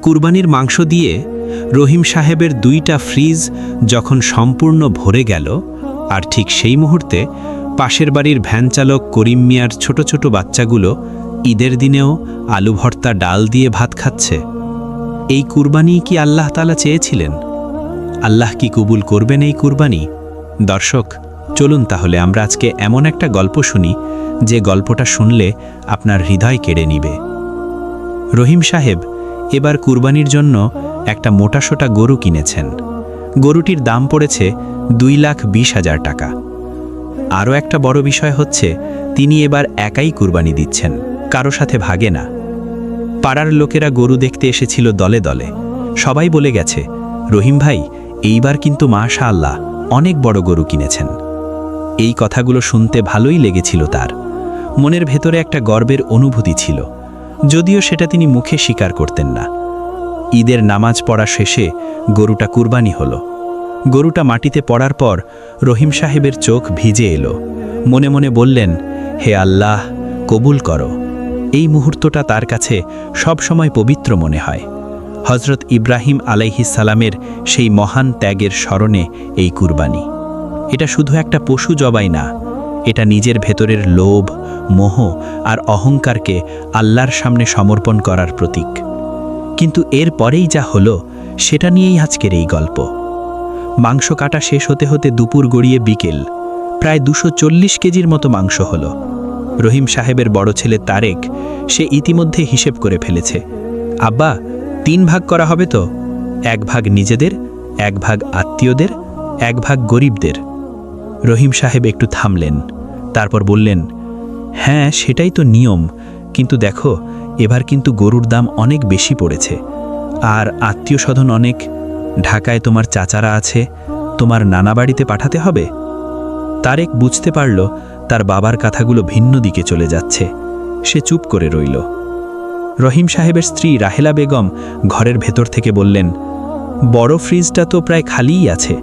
কুরবানির মাংস দিয়ে রহিম সাহেবের 2টা ফ্রিজ যখন সম্পূর্ণ ভরে গেল, আর ঠিক সেই মুহূর্তে পাশের বাড়ির ভ্যানচালক করিম মিয়ার ছোট ছোট বাচ্চাগুলো ঈদের দিনেও আলু ভর্তা ডাল দিয়ে ভাত খাচ্ছে। এই কুরবানি কি আল্লাহ তাআলা চেয়েছিলেন? আল্লাহ কি কবুল করবেন এই কুরবানি? দর্শক, চলুন তাহলে আমরা আজকে এমন একটা গল্প শুনি যে গল্পটা শুনলে আপনার হৃদয় কেড়ে নিবে। রহিম সাহেব এবার কুরবানির জন্য একটা মোটাসোটা গরু কিনেছেন। গরুটির দাম পড়েছে 2,20,000 টাকা। আরও একটা বড় বিষয় হচ্ছে, তিনি এবার একাই কুরবানি দিচ্ছেন, কারো সাথে ভাগে না। পাড়ার লোকেরা গরু দেখতে এসেছিল দলে দলে। সবাই বলে গেছে, রহিম ভাই এইবার কিন্তু মাশাআল্লাহ অনেক বড় গরু কিনেছেন। এই কথাগুলো শুনতে ভালোই লেগেছিল তার। মনের ভেতরে একটা গর্বের অনুভূতি ছিল, যদিও সেটা তিনি মুখে স্বীকার করতেন না। ঈদের নামাজ পড়া শেষে গরুটা কুরবানি হলো। গরুটা মাটিতে পড়ার পর রহিম সাহেবের চোখ ভিজে এলো। মনে মনে বললেন, হে আল্লাহ, কবুল করো। এই মুহূর্তটা তার কাছে সব সময় পবিত্র মনে হয়। হজরত ইব্রাহিম আলাইহিস সালামের সেই মহান ত্যাগের স্মরণে এই কুরবানি। এটা শুধু একটা পশু জবাই না, এটা নিজের ভেতরের লোভ, মোহ আর অহংকারকে আল্লাহর সামনে সমর্পণ করার প্রতীক। কিন্তু এর পরেই যা হলো সেটা নিয়েই আজকের এই গল্প। মাংস কাটা শেষ হতে হতে দুপুর গড়িয়ে বিকেল। প্রায় 240 কেজির মতো মাংস হলো। রহিম সাহেবের বড় ছেলে তারেক, সে ইতিমধ্যে হিসেব করে ফেলেছে। আব্বা, 3 ভাগ করা হবে তো? 1 ভাগ নিজেদের, 1 ভাগ আত্মীয়দের, 1 ভাগ গরিবদের। রহিম সাহেব একটু থামলেন, তারপর বললেন, হ্যাঁ সেটাই তো নিয়ম, কিন্তু দেখো এবার কিন্তু গরুর দাম অনেক বেশি পড়েছে, আর আত্মীয় স্বজন অনেক। ঢাকায় তোমার চাচারা আছে, তোমার নানা বাড়িতে পাঠাতে হবে। তারেক বুঝতে পারল তার বাবার কথাগুলো ভিন্ন দিকে চলে যাচ্ছে। সে চুপ করে রইল। রহিম সাহেবের স্ত্রী রাহেলা বেগম ঘরের ভেতর থেকে বললেন, বড় ফ্রিজটা তো প্রায় খালিই আছে,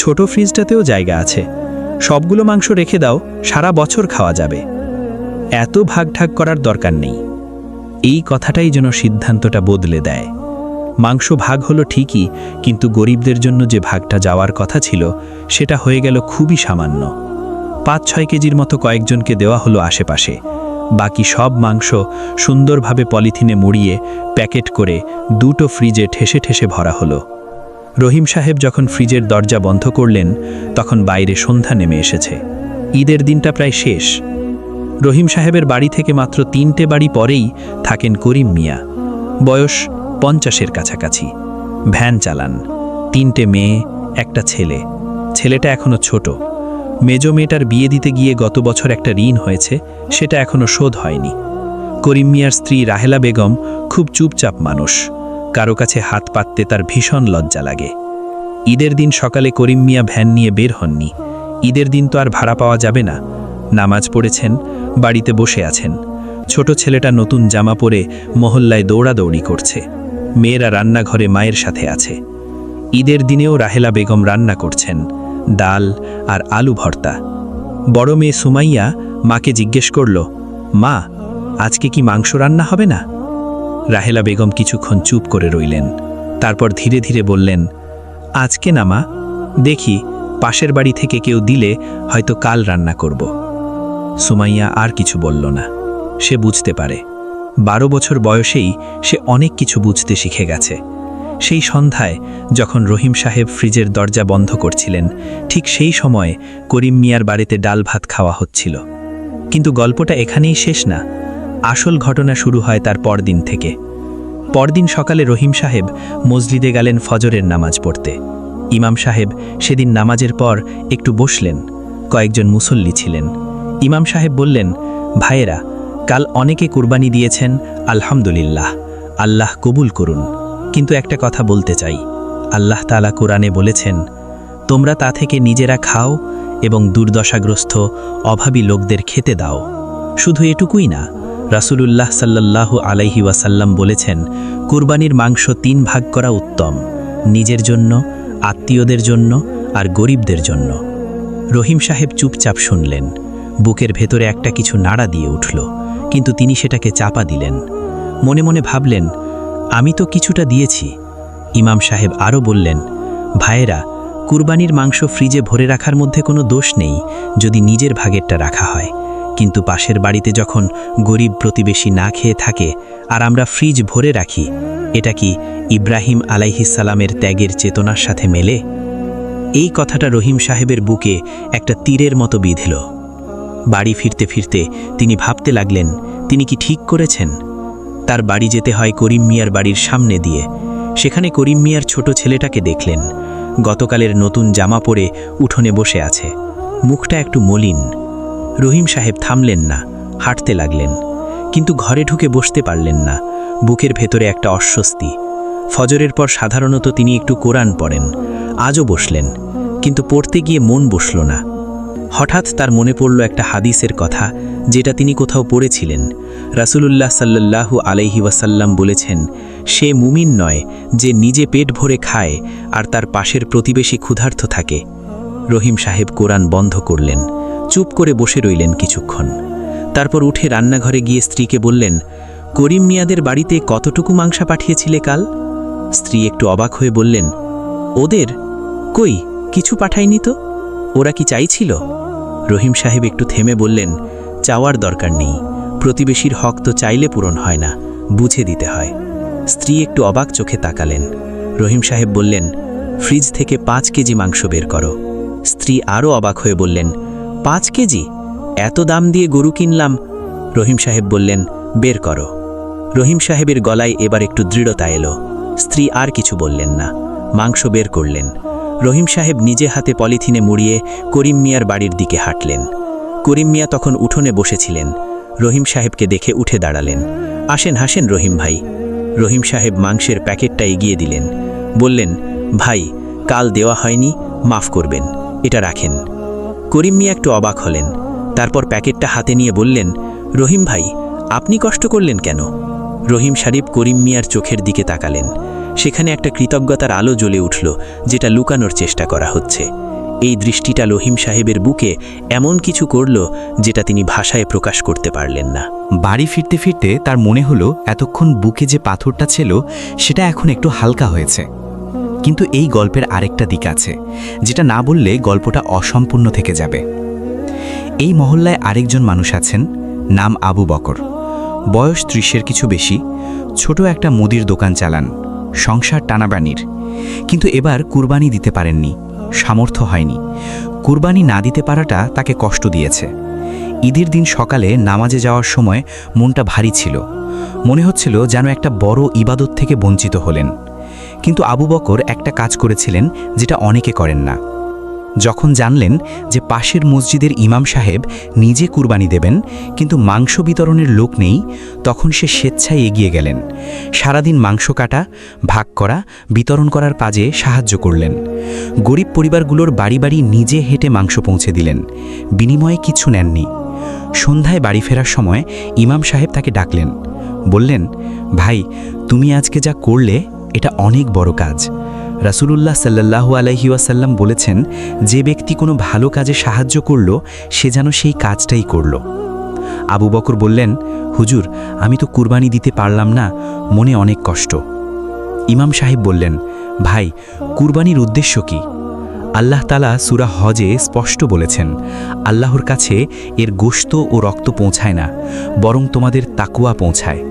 ছোট ফ্রিজটাতেও জায়গা আছে, সবগুলো মাংস রেখে দাও, সারা বছর খাওয়া যাবে। এত ভাগঠাগ করার দরকার নেই। এই কথাটাই যেন সিদ্ধান্তটা বদলে দেয়। মাংস ভাগ হলো ঠিকই, কিন্তু গরিবদের জন্য যে ভাগটা যাওয়ার কথা ছিল সেটা হয়ে গেল খুবই সামান্য। 5-6 কেজির মতো কয়েকজনকে দেওয়া হলো আশেপাশে। বাকি সব মাংস সুন্দরভাবে পলিথিনে মুড়িয়ে প্যাকেট করে 2টো ফ্রিজে ঠেসে ঠেসে ভরা হলো। রহিম সাহেব যখন ফ্রিজের দরজা বন্ধ করলেন তখন বাইরে সন্ধ্যা নেমে এসেছে। ঈদের দিনটা প্রায় শেষ। রহিম সাহেবের বাড়ি থেকে মাত্র 3টে বাড়ি পরেই থাকেন করিম মিয়া। বয়স 50-এর কাছাকাছি। ভ্যান চালান। 3টে মেয়ে, একটা ছেলে। ছেলেটা এখনো ছোট। মেজ মেয়েটার বিয়ে দিতে গিয়ে গত বছর একটা ঋণ হয়েছে, সেটা এখনো শোধ হয়নি। করিম মিয়ার স্ত্রী রাহেলা বেগম খুব চুপচাপ মানুষ। কারো কাছে হাত পাততে তার ভীষণ লজ্জা লাগে। ঈদের দিন সকালে করিম মিয়া ভ্যান নিয়ে বের হননি। ঈদের দিন তো আর ভাড়া পাওয়া যাবে না। নামাজ পড়েছেন, বাড়িতে বসে আছেন। ছোট ছেলেটা নতুন জামা পরে মহল্লায় দৌড়াদৌড়ি করছে। মেয়েরা রান্নাঘরে মায়ের সাথে আছে। ঈদের দিনেও রাহেলা বেগম রান্না করছেন, ডাল আর আলু ভর্তা। বড় মেয়ে সুমাইয়া মাকে জিজ্ঞেস করল, মা, আজকে কি মাংস রান্না হবে না? রাহেলা বেগম কিছুক্ষণ চুপ করে রইলেন, তারপর ধীরে ধীরে বললেন, আজকে না মা, দেখি পাশের বাড়ি থেকে কেউ দিলে হয়তো কাল রান্না করব। সুমাইয়া আর কিছু বলল না। সে বুঝতে পারে 12 বছর বয়সেই সে অনেক কিছু বুঝতে শিখে গেছে। সেই সন্ধ্যায় যখন রহিম সাহেব ফ্রিজের দরজা বন্ধ করছিলেন, ঠিক সেই সময় করিম মিয়ার বাড়িতে ডাল ভাত খাওয়া হচ্ছিল। কিন্তু গল্পটা এখানেই শেষ না। আসল ঘটনা শুরু হয় তার পরদিন থেকে। পরদিন সকালে রহিম সাহেব মসজিদে গেলেন ফজরের নামাজ পড়তে। ইমাম সাহেব সেদিন নামাজের পর একটু বসলেন। কয়েকজন মুসল্লি ছিলেন। ইমাম সাহেব বললেন, ভাইয়েরা, কাল অনেকে কুরবানি দিয়েছেন, আলহামদুলিল্লাহ, আল্লাহ কবুল করুন। কিন্তু একটা কথা বলতে চাই, আল্লাহ তাআলা কোরআনে বলেছেন, তোমরা তা থেকে নিজেরা খাও এবং দুর্দশাগ্রস্ত অভাবী লোকদের খেতে দাও। শুধু এটুকুই না, রাসূলুল্লাহ সাল্লাল্লাহু আলাইহি ওয়াসাল্লাম বলেছেন, কুরবানির মাংস 3 ভাগ করা উত্তম, নিজের জন্য, আত্মীয়দের জন্য আর গরিবদের জন্য। রহিম সাহেব চুপচাপ শুনলেন। বুকের ভেতরে একটা কিছু নাড়া দিয়ে উঠল, কিন্তু তিনি সেটাকে চাপা দিলেন। মনে মনে ভাবলেন, আমি তো কিছুটা দিয়েছি। ইমাম সাহেব আরও বললেন, ভাইয়েরা, কুরবানির মাংস ফ্রিজে ভরে রাখার মধ্যে কোনো দোষ নেই যদি নিজের ভাগেরটা রাখা হয়, কিন্তু পাশের বাড়িতে যখন গরিব প্রতিবেশী না খেয়ে থাকে আর আমরা ফ্রিজ ভরে রাখি, এটা কি ইব্রাহিম আলাইহিসসালামের ত্যাগের চেতনার সাথে মেলে? এই কথাটা রহিম সাহেবের বুকে একটা তীরের মতো বিঁধল। বাড়ি ফিরতে ফিরতে তিনি ভাবতে লাগলেন, তিনি কি ঠিক করেছেন? তার বাড়ি যেতে হয় করিম মিয়ার বাড়ির সামনে দিয়ে। সেখানে করিম মিয়ার ছোট ছেলেটাকে দেখলেন। গতকালের নতুন জামা পরে উঠোনে বসে আছে, মুখটা একটু মলিন। রহিম সাহেব থামলেন না, হাঁটতে লাগলেন, কিন্তু ঘরে ঢুকে বসতে পারলেন না। বুকের ভেতরে একটা অস্বস্তি। ফজরের পর সাধারণত তিনি একটু কোরআন পড়েন, আজও বসলেন, কিন্তু পড়তে গিয়ে মন বসল না। হঠাৎ তার মনে পড়ল একটা হাদিসের কথা, যেটা তিনি কোথাও পড়েছিলেন। রাসূলুল্লাহ সাল্লাল্লাহু আলাইহি ওয়াসাল্লাম বলেছেন, সে মুমিন নয় যে নিজে পেট ভরে খায় আর তার পাশের প্রতিবেশী ক্ষুধার্ত থাকে। রহিম সাহেব কোরআন বন্ধ করলেন, চুপ করে বসে রইলেন কিছুক্ষণ। তারপর উঠে রান্নাঘরে গিয়ে স্ত্রীকে বললেন, করিম মিয়াদের বাড়িতে কতটুকু মাংস পাঠিয়েছিলে কাল? স্ত্রী একটু অবাক হয়ে বললেন, ওদের? কই, কিছু পাঠায়নি তো। ওরা কি চাইছিল? রহিম সাহেব একটু থেমে বললেন, চাওয়ার দরকার নেই, প্রতিবেশীর হক তো চাইলে পূরণ হয় না, বুঝে দিতে হয়। স্ত্রী একটু অবাক চোখে তাকালেন। রহিম সাহেব বললেন, ফ্রিজ থেকে 5 কেজি মাংস বের করো। স্ত্রী আরও অবাক হয়ে বললেন, 5 কেজি? এত দাম দিয়ে গরু কিনলাম। রহিম সাহেব বললেন, বের করো। রহিম সাহেবের গলায় এবার একটু দৃঢ়তা এলো। স্ত্রী আর কিছু বললেন না, মাংস বের করলেন। রহিম সাহেব নিজে হাতে পলিথিনে মুড়িয়ে করিম মিয়ার বাড়ির দিকে হাঁটলেন। করিম মিয়া তখন উঠোনে বসেছিলেন। রহিম সাহেবকে দেখে উঠে দাঁড়ালেন। আসেন, হাসেন রহিম ভাই। রহিম সাহেব মাংসের প্যাকেটটা এগিয়ে দিলেন, বললেন, ভাই, কাল দেওয়া হয়নি, মাফ করবেন, এটা রাখেন। করিম মিয়া একটু অবাক হলেন, তারপর প্যাকেটটা হাতে নিয়ে বললেন, রহিম ভাই, আপনি কষ্ট করলেন কেন? রহিম সাহেব করিম মিয়ার চোখের দিকে তাকালেন। সেখানে একটা কৃতজ্ঞতার আলো জ্বলে উঠল, যেটা লুকানোর চেষ্টা করা হচ্ছে। এই দৃষ্টিটা রহিম সাহেবের বুকে এমন কিছু করল যেটা তিনি ভাষায় প্রকাশ করতে পারলেন না। বাড়ি ফিরতে ফিরতে তার মনে হলো এতক্ষণ বুকে যে পাথরটা ছিল সেটা এখন একটু হালকা হয়েছে। কিন্তু এই গল্পের আরেকটা দিক আছে, যেটা না বললে গল্পটা অসম্পূর্ণ থেকে যাবে। এই মহল্লায় আরেকজন মানুষ আছেন, নাম আবু বকর। বয়স 30-এর কিছু বেশি, ছোট একটা মুদির দোকান চালান, সংসার টানাবানির। কিন্তু এবার কুরবানি দিতে পারেননি, সামর্থ্য হয়নি। কুরবানি না দিতে পারাটা তাকে কষ্ট দিয়েছে। ঈদের দিন সকালে নামাজে যাওয়ার সময় মনটা ভারী ছিল, মনে হচ্ছিল যেন একটা বড় ইবাদত থেকে বঞ্চিত হলেন। কিন্তু আবু বকর একটা কাজ করেছিলেন যেটা অনেকে করেন না। যখন জানলেন যে পাশের মসজিদের ইমাম সাহেব নিজে কুরবানি দেবেন কিন্তু মাংস বিতরণের লোক নেই, তখন সে স্বেচ্ছায় এগিয়ে গেলেন। সারাদিন মাংস কাটা, ভাগ করা, বিতরণ করার কাজে সাহায্য করলেন। গরিব পরিবারগুলোর বাড়ি বাড়ি নিজে হেঁটে মাংস পৌঁছে দিলেন, বিনিময়ে কিছু নেননি। সন্ধ্যায় বাড়ি ফেরার সময় ইমাম সাহেব তাকে ডাকলেন, বললেন, ভাই, তুমি আজকে যা করলে এটা অনেক বড় কাজ। রাসূলুল্লাহ সাল্লাল্লাহু আলাইহি ওয়াসাল্লাম বলেছেন, যে ব্যক্তি কোনো ভালো কাজে সাহায্য করল সে যেন সেই কাজটাই করল। আবু বকর বললেন, হুজুর, আমি তো কুরবানি দিতে পারলাম না, মনে অনেক কষ্ট। ইমাম সাহেব বললেন, ভাই, কুরবানির উদ্দেশ্য কি? আল্লাহ তাআলা সূরা হজে স্পষ্ট বলেছেন, আল্লাহর কাছে এর গোশত ও রক্ত পৌঁছায় না, বরং তোমাদের তাকওয়া পৌঁছায়।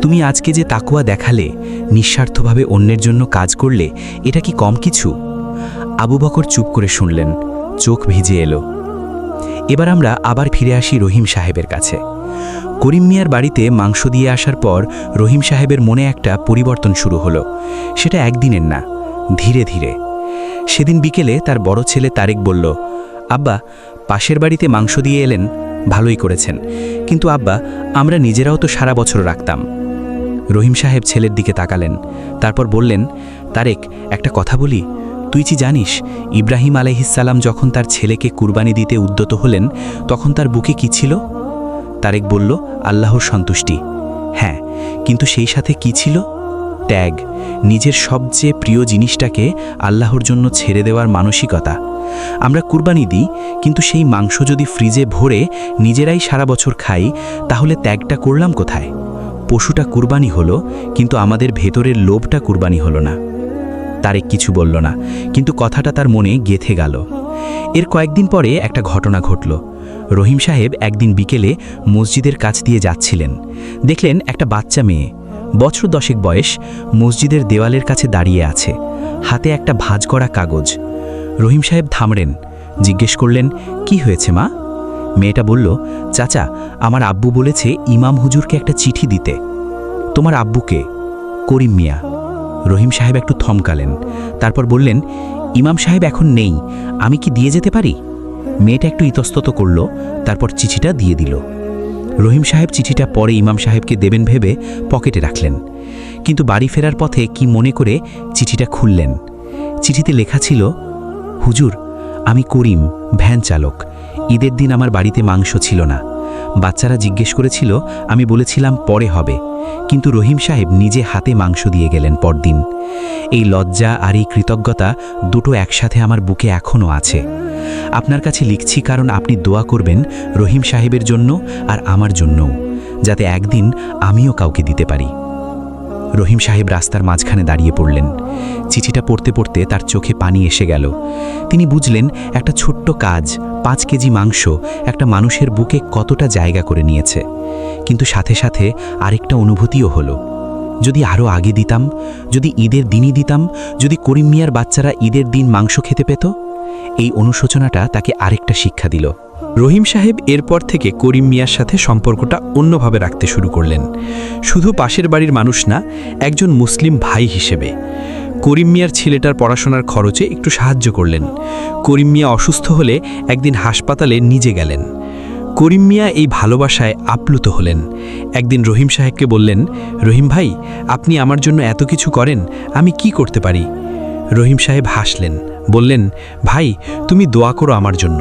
তুমি আজকে যে তাকওয়া দেখালে, নিঃস্বার্থভাবে অন্যের জন্য কাজ করলে, এটা কি কম কিছু? আবু বকর চুপ করে শুনলেন, চোখ ভিজে এলো। এবার আমরা আবার ফিরে আসি রহিম সাহেবের কাছে। করিম মিয়ার বাড়িতে মাংস দিয়ে আসার পর রহিম সাহেবের মনে একটা পরিবর্তন শুরু হলো। সেটা একদিনের না, ধীরে ধীরে। সেদিন বিকেলে তার বড় ছেলে তারেক বলল, আব্বা, পাশের বাড়িতে মাংস দিয়ে এলেন, ভালোই করেছেন, কিন্তু আব্বা, আমরা নিজেরাও তো সারা বছর রাখতাম। রহিম সাহেব ছেলের দিকে তাকালেন, তারপর বললেন, তারেক, একটা কথা বলি, তুই কি জানিস ইব্রাহিম আলাইহিসসালাম যখন তার ছেলেকে কুরবানি দিতে উদ্যত হলেন তখন তার বুকে কি ছিল? তারেক বলল, আল্লাহর সন্তুষ্টি। হ্যাঁ, কিন্তু সেই সাথে কি ছিল? ত্যাগ, নিজের সবচেয়ে প্রিয় জিনিসটাকে আল্লাহর জন্য ছেড়ে দেওয়ার মানসিকতা। আমরা কুরবানি দিই, কিন্তু সেই মাংস যদি ফ্রিজে ভরে নিজেরাই সারা বছর খাই, তাহলে ত্যাগটা করলাম কোথায়? পশুটা কুরবানি হলো, কিন্তু আমাদের ভেতরের লোভটা কুরবানি হলো না। তারেক কিছু বলল না, কিন্তু কথাটা তার মনে গেঁথে গেল। এর কয়েকদিন পরে একটা ঘটনা ঘটল। রহিম সাহেব একদিন বিকেলে মসজিদের কাছ দিয়ে যাচ্ছিলেন। দেখলেন একটা বাচ্চা মেয়ে, বছর 10 বয়স, মসজিদের দেওয়ালের কাছে দাঁড়িয়ে আছে, হাতে একটা ভাঁজ করা কাগজ। রহিম সাহেব থামলেন, জিজ্ঞেস করলেন, কি হয়েছে মা? মেয়েটা বলল, চাচা, আমার আব্বু বলেছে ইমাম হুজুরকে একটা চিঠি দিতে। তোমার আব্বুকে? করিম মিয়া। রহিম সাহেব একটু থমকালেন, তারপর বললেন, ইমাম সাহেব এখন নেই, আমি কি দিয়ে যেতে পারি? মেয়েটা একটু ইতস্তত করল, তারপর চিঠিটা দিয়ে দিল। রহিম সাহেব চিঠিটা পরে ইমাম সাহেবকে দেবেন ভেবে পকেটে রাখলেন, কিন্তু বাড়ি ফেরার পথে কি মনে করে চিঠিটা খুললেন। চিঠিতে লেখা ছিল, হুজুর, আমি করিম, ভ্যান চালক। ঈদের দিন আমার বাড়িতে মাংস ছিল না। বাচ্চারা জিজ্ঞেস করেছিল, আমি বলেছিলাম পরে হবে, কিন্তু রহিম সাহেব নিজে হাতে মাংস দিয়ে গেলেন পরদিন। এই লজ্জা আর এই কৃতজ্ঞতা দুটো একসাথে আমার বুকে এখনও আছে। আপনার কাছে লিখছি কারণ আপনি দোয়া করবেন রহিম সাহেবের জন্য আর আমার জন্যও, যাতে একদিন আমিও কাউকে দিতে পারি। রহিম সাহেব রাস্তার মাঝখানে দাঁড়িয়ে পড়লেন। চিঠিটা পড়তে পড়তে তার চোখে পানি এসে গেল। তিনি বুঝলেন একটা ছোট্ট কাজ, 5 কেজি মাংস, একটা মানুষের বুকে কতটা জায়গা করে নিয়েছে। কিন্তু সাথে সাথে আরেকটা অনুভূতিও হলো, যদি আরও আগে দিতাম, যদি ঈদের দিনই দিতাম, যদি করিম মিয়ার বাচ্চারা ঈদের দিন মাংস খেতে পেত। এই অনুশোচনাটা তাকে আরেকটা শিক্ষা দিল। রহিম সাহেব এরপর থেকে করিম মিয়ার সাথে সম্পর্কটা অন্যভাবে রাখতে শুরু করলেন, শুধু পাশের বাড়ির মানুষ না, একজন মুসলিম ভাই হিসেবে। করিম মিয়ার ছেলেটার পড়াশোনার খরচে একটু সাহায্য করলেন। করিম মিয়া অসুস্থ হলে একদিন হাসপাতালে নিজে গেলেন। করিম মিয়া এই ভালোবাসায় আপ্লুত হলেন। একদিন রহিম সাহেবকে বললেন, রহিম ভাই, আপনি আমার জন্য এত কিছু করেন, আমি কি করতে পারি? রহিম সাহেব হাসলেন, বললেন, ভাই, তুমি দোয়া করো আমার জন্য।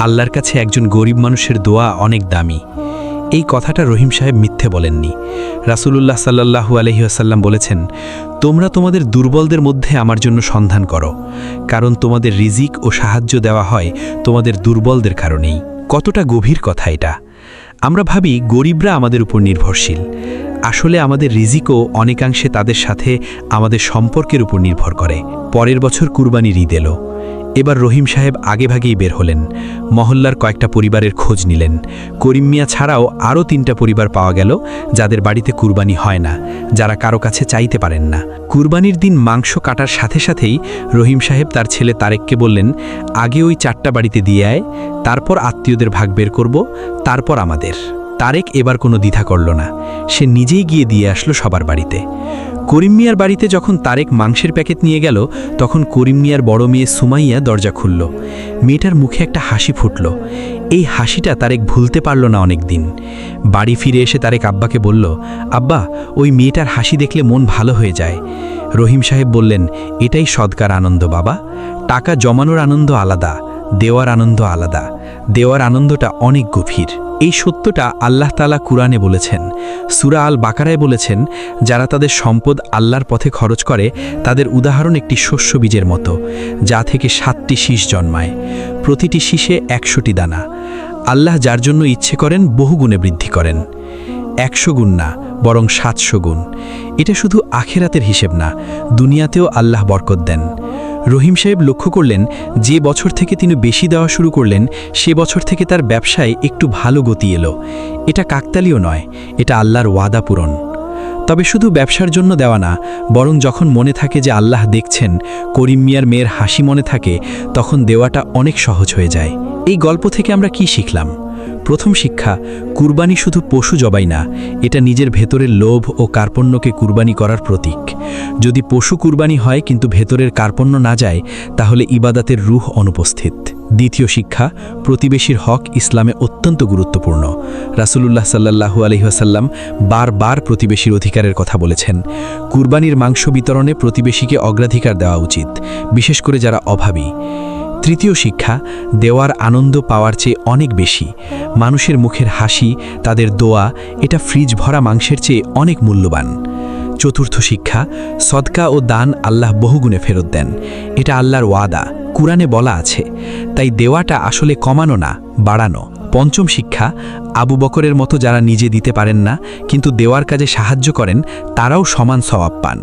আল্লাহর কাছে একজন গরিব মানুষের দোয়া অনেক দামি। এই কথাটা রহিম সাহেব মিথ্যে বলেননি। রাসূলুল্লাহ সাল্লাল্লাহু আলাইহি ওয়াসাল্লাম বলেছেন, তোমরা তোমাদের দুর্বলদের মধ্যে আমার জন্য সন্ধান করো, কারণ তোমাদের রিজিক ও সাহায্য দেওয়া হয় তোমাদের দুর্বলদের কারণেই। কতটা গভীর কথা এটা! আমরা ভাবি গরিবরা আমাদের উপর নির্ভরশীল, আসলে আমাদের রিজিকও অনেকাংশে তাদের সাথে আমাদের সম্পর্কের উপর নির্ভর করে। পরের বছর কুরবানির ঈদ এলো। এবার রহিম সাহেব আগেভাগেই বের হলেন। মহল্লার কয়েকটা পরিবারের খোঁজ নিলেন। করিম মিয়া ছাড়াও আরও 3টা পরিবার পাওয়া গেল, যাদের বাড়িতে কুরবানি হয় না, যারা কারো কাছে চাইতে পারেন না। কুরবানির দিন মাংস কাটার সাথে সাথেই রহিম সাহেব তার ছেলে তারেককে বললেন, আগে ওই 4টা বাড়িতে দিয়ে আয়, তারপর আত্মীয়দের ভাগ বের করব, তারপর আমাদের। তারেক এবার কোনো দ্বিধা করল না, সে নিজেই গিয়ে দিয়ে আসলো সবার বাড়িতে। করিম মিয়ার বাড়িতে যখন তারেক মাংসের প্যাকেট নিয়ে গেল, তখন করিম মিয়ার বড় মেয়ে সুমাইয়া দরজা খুলল। মেয়েটার মুখে একটা হাসি ফুটল। এই হাসিটা তারেক ভুলতে পারল না অনেক দিন। বাড়ি ফিরে এসে তারেক আব্বাকে বলল, আব্বা, ওই মেয়েটার হাসি দেখলে মন ভালো হয়ে যায়। রহিম সাহেব বললেন, এটাই সদকার আনন্দ বাবা। টাকা জমানোর আনন্দ আলাদা, দেওয়ার আনন্দ আলাদা। দেওয়ার আনন্দটা অনেক গভীর। এই সত্যটা আল্লাহ তাআলা কুরআনে বলেছেন। সূরা আল বাকারায় বলেছেন, যারা তাদের সম্পদ আল্লাহর পথে খরচ করে, তাদের উদাহরণ একটি শস্য বীজের মতো, যা থেকে 7টি শীষ জন্মায়, প্রতিটি শীষে 100টি দানা। আল্লাহ যার জন্য ইচ্ছে করেন বহুগুণে বৃদ্ধি করেন। 100 গুণ না, বরং 700 গুণ। এটা শুধু আখিরাতের হিসেব না, দুনিয়াতেও আল্লাহ বরকত দেন। রহিম সাহেব লক্ষ্য করলেন, যে বছর থেকে তিনি বেশি দেওয়া শুরু করলেন, সে বছর থেকে তার ব্যবসায় একটু ভালো গতি এলো। এটা কাকতালীয় নয়, এটা আল্লাহর ওয়াদা পূরণ। তবে শুধু ব্যবসার জন্য দেওয়া না, বরং যখন মনে থাকে যে আল্লাহ দেখছেন, করিম মিয়ার মেয়ের হাসি মনে থাকে, তখন দেওয়াটা অনেক সহজ হয়ে যায়। এই গল্প থেকে আমরা কি শিখলাম? প্রথম শিক্ষা, কুরবানি শুধু পশু জবাই না, এটা নিজের ভেতরের লোভ ও কার্পণ্যকে কুরবানি করার প্রতীক। যদি পশু কুরবানি হয় কিন্তু ভেতরের কার্পণ্য না যায়, তাহলে ইবাদাতের রূহ অনুপস্থিত। দ্বিতীয় শিক্ষা, প্রতিবেশীর হক ইসলামে অত্যন্ত গুরুত্বপূর্ণ। রাসূলুল্লাহ সাল্লাল্লাহু আলাইহি ওয়াসাল্লাম বারবার প্রতিবেশীর অধিকারের কথা বলেছেন। কুরবানির মাংস বিতরণে প্রতিবেশীকে অগ্রাধিকার দেওয়া উচিত, বিশেষ করে যারা অভাবী। তৃতীয় শিক্ষা, দেওয়ার আনন্দ পাওয়ার চেয়ে অনেক বেশি। মানুষের মুখের হাসি, তাদের দোয়া, এটা ফ্রিজ ভরা মাংসের চেয়ে অনেক মূল্যবান। চতুর্থ শিক্ষা, সদকা ও দান আল্লাহ বহুগুণে ফেরত দেন। এটা আল্লাহর ওয়াদা, কুরআনে বলা আছে। তাই দেওয়াটা আসলে কমানো না, বাড়ানো। পঞ্চম শিক্ষা, আবু বকরের মতো যারা নিজে দিতে পারেন না কিন্তু দেওয়ার কাজে সাহায্য করেন তারাও সমান সওয়াব পান।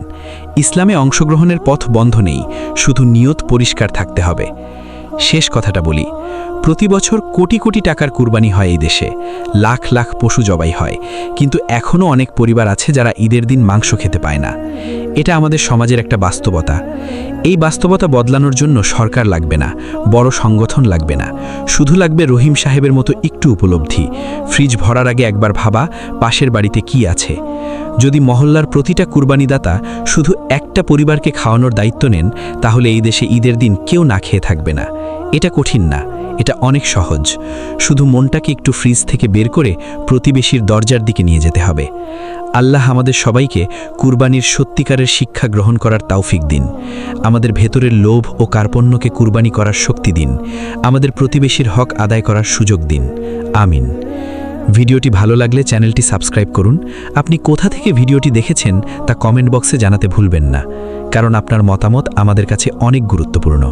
ইসলামে অংশগ্রহণের পথ বন্ধ নেই, শুধু নিয়ত পরিষ্কার থাকতে হবে। শেষ কথাটা বলি, প্রতি বছর কোটি কোটি টাকার কুরবানি হয় এই দেশে, লাখ লাখ পশু জবাই হয়, কিন্তু এখনও অনেক পরিবার আছে যারা ঈদের দিন মাংস খেতে পায় না। এটা আমাদের সমাজের একটা বাস্তবতা। এই বাস্তবতা বদলানোর জন্য সরকার লাগবে না, বড় সংগঠন লাগবে না, শুধু লাগবে রহিম সাহেবের মতো একটু উপলব্ধি। ফ্রিজ ভরার আগে একবার ভাবা পাশের বাড়িতে কি আছে। যদি মহল্লার প্রতিটা কুরবানিদাতা শুধু একটা পরিবারকে খাওয়ানোর দায়িত্ব নেন, তাহলে এই দেশে ঈদের দিন কেউ না খেয়ে থাকবে না। এটা কঠিন না, এটা অনেক সহজ। শুধু মনটাকে একটু ফ্রিজ থেকে বের করে প্রতিবেশীর দরজার দিকে নিয়ে যেতে হবে। আল্লাহ আমাদের সবাইকে কুরবানির সত্যিকারের শিক্ষা গ্রহণ করার তৌফিক দিন। আমাদের ভেতরের লোভ ও কার্পণ্যকে কুরবানি করার শক্তি দিন। আমাদের প্রতিবেশীর হক আদায় করার সুযোগ দিন। আমিন। ভিডিওটি ভালো লাগলে চ্যানেলটি সাবস্ক্রাইব করুন। আপনি কোথা থেকে ভিডিওটি দেখেছেন তা কমেন্ট বক্সে জানাতে ভুলবেন না, কারণ আপনার মতামত আমাদের কাছে অনেক গুরুত্বপূর্ণ।